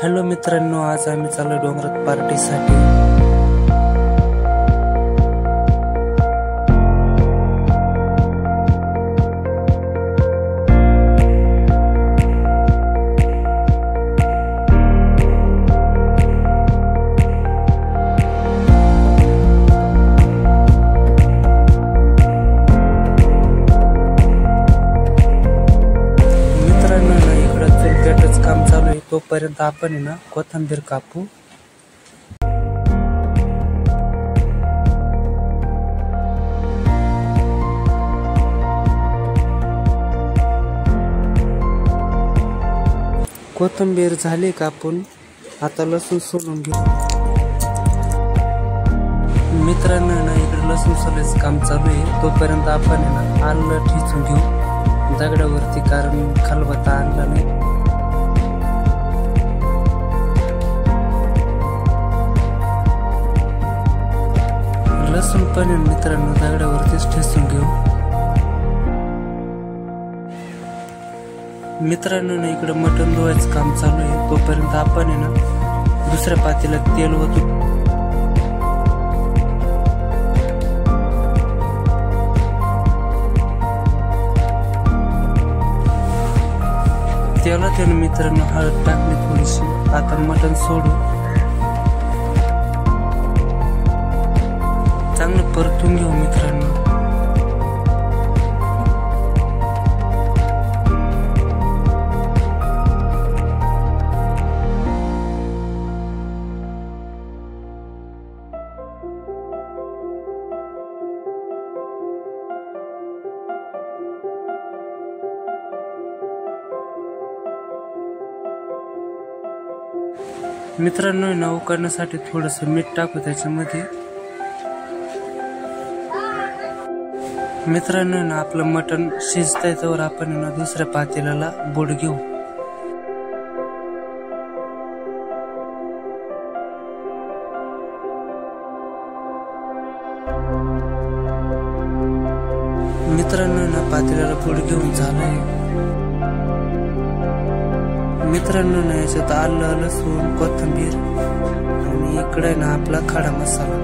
Hello मित्रांनो, आज आम्ही चालू डोंगरात पार्टीसाठी। काम चालू आहे तोपर्यंत आपण आहे ना कोथिंबीर कापू। कोथिंबीर झाली कापून, आता लसूण सोलून घेऊ। मित्रांनो ना इकडे लसूण सोलायचं काम चालू आहे तोपर्यंत आपण आहे ना आलं ठेचून घेऊ दगडावरती, कारण खलबत्ता आणला नाही। लसूण पण मित्रांनो दगडावरतीच ठेचून घेऊ। मित्रांनो ना इकडे मटण धुवायचं काम चालू आहे तोपर्यंत आपण आहे ना दुसऱ्या पातेल्यात तेल ओतू। तेलात मित्रांनो हळद टाकली थोडीशी। आता मटण सोडू, चांगलं परतून घेऊ मित्रांनो। मित्रांनो ना उकडण्यासाठी थोडस मीठ टाकू त्याच्यामध्ये। मित्रांनो ना आपलं मटण शिजतंय तर आपण ना दुसऱ्या पातेल्याला बुड घेऊ। मित्रांनो ना पातेल्याला बुड घेऊन झालंय। मित्रांनो ना याच्यात आलं, लसूण, कोथिंबीर आणि इकडे ना आपला खडा मसाला।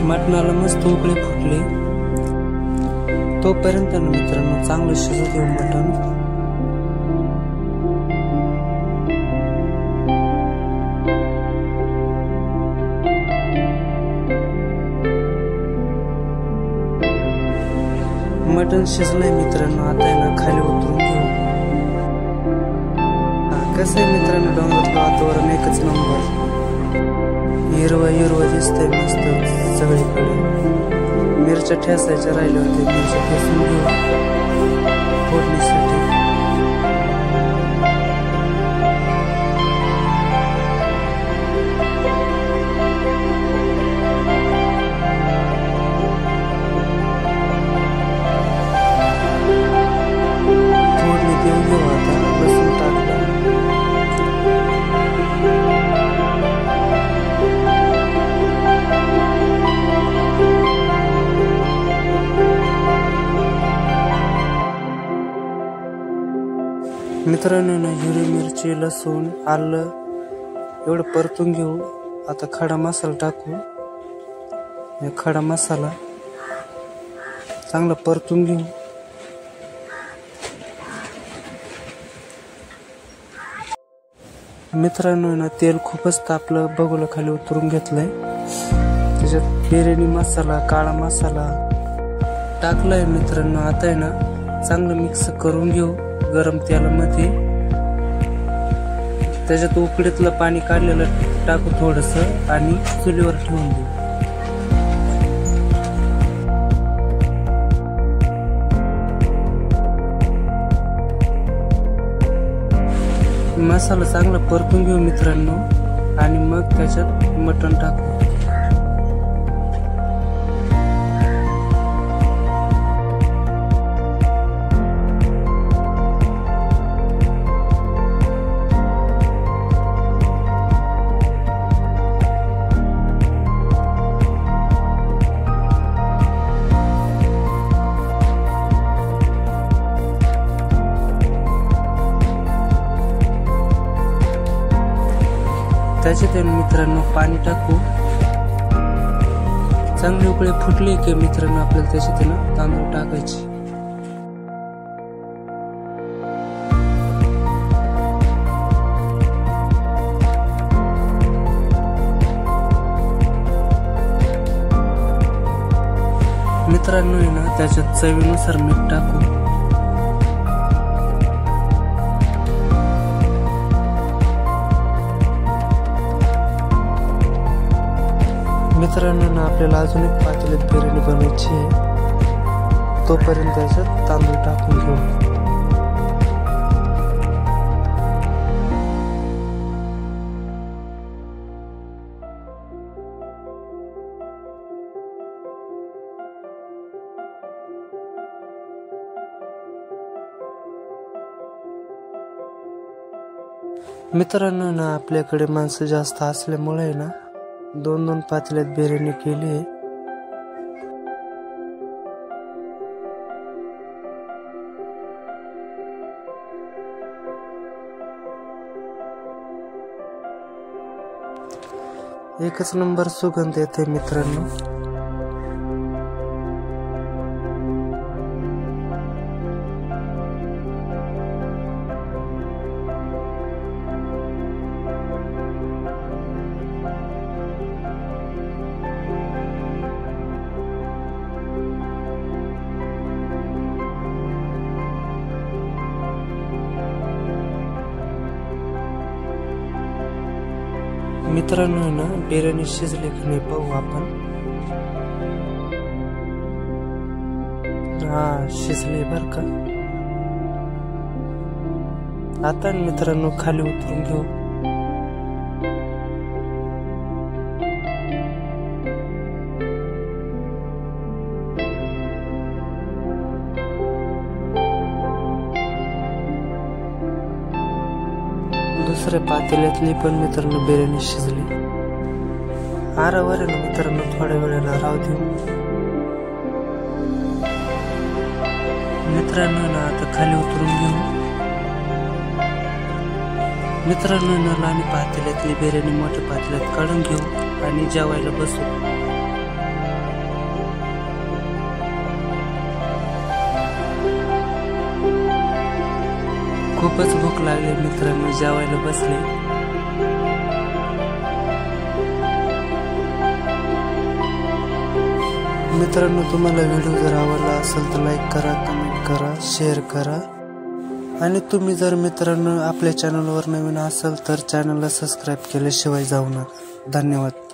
मटणाला मस्त उकळे फुटले तोपर्यंत ना मित्रांनो चांगलं शिजू देऊ मटण। मटण शिजलंय मित्रांनो, आता आहे ना खाली उतरून घेऊ। कसं आहे मित्रांनो डोंगरातलं वातावरण एकच नंबर, हिरवा हिरवा दिसतंय मस्त सगळीकडे। मिरच्या ठेसायच्या राहिल्या होत्या, मिरच्या ठेसून घेऊ फोडणीसाठी। फोडणी देऊन घेऊ आता, लसूण टाकलं। मित्रांनो ना हिरवी मिरची, लसूण, आलं एवढं परतून घेऊ। आता खडा मसाला टाकू। खडा मसाला चांगला परतून घेऊ। मित्रांनो ना तेल खूपच तापलं, बघूला खाली उतरून घेतलंय। त्याच्यात बिर्याणी मसाला, काळा मसाला टाकलाय मित्रांनो। आता आहे ना चांगलं मिक्स करून घेऊ गरम तेलामध्ये। त्याच्यात उकडीतलं पाणी काढलेलं टाकू थोडस आणि चुलीवर ठेवून देऊ। मसाला चांगला परतून घेऊ मित्रांनो आणि मग त्याच्यात मटण टाकू। त्याच्यात मित्रांनो पाणी टाकू. चांगली उकळी फुटली की मित्रांनो आपल्याला त्याच्यात तांदूळ टाकायचे. मित्रांनो त्याच्यात चवीनुसार मीठ टाकू. मित्रांनो आपल्याला अजून एक पातेल्यात बिर्याणी बनवायची आहे. तोपर्यंत त्याच्यात तांदूळ टाकून घेऊ. मित्रांनो आपल्याकडे माणसं जास्त असल्यामुळे 2-2 पातेल्यात बिर्याणी केली आहे. एकच नंबर सुगंध येते मित्रांनो. मित्रांनो बिर्याणी शिजली की नाही पाहू आपण. शिजली बर का. आता मित्रांनो खाली उतरून घेऊ. दुसऱ्या पातेल्यातली पण मित्रांनो बिर्याणी शिजली. आरावर मित्रांनो थोड्या वेळेला राहू देऊ. मित्रांनो आता खाली उतरून घेऊ. मित्रांनो लहान पातेल्यातली बिर्याणी मोठ्या पातेल्यात काढून घेऊ आणि जेवायला बसू. खूपच भूक लागली मित्रांनो, जेवायला बसले. मित्रांनो तुम्हाला व्हिडिओ जर आवडला असेल तर लाईक करा, कमेंट करा, शेअर करा आणि तुम्ही जर मित्रांनो आपल्या चॅनलवर नवीन असाल तर चॅनलला सबस्क्राईब केल्याशिवाय जाऊ नका. धन्यवाद.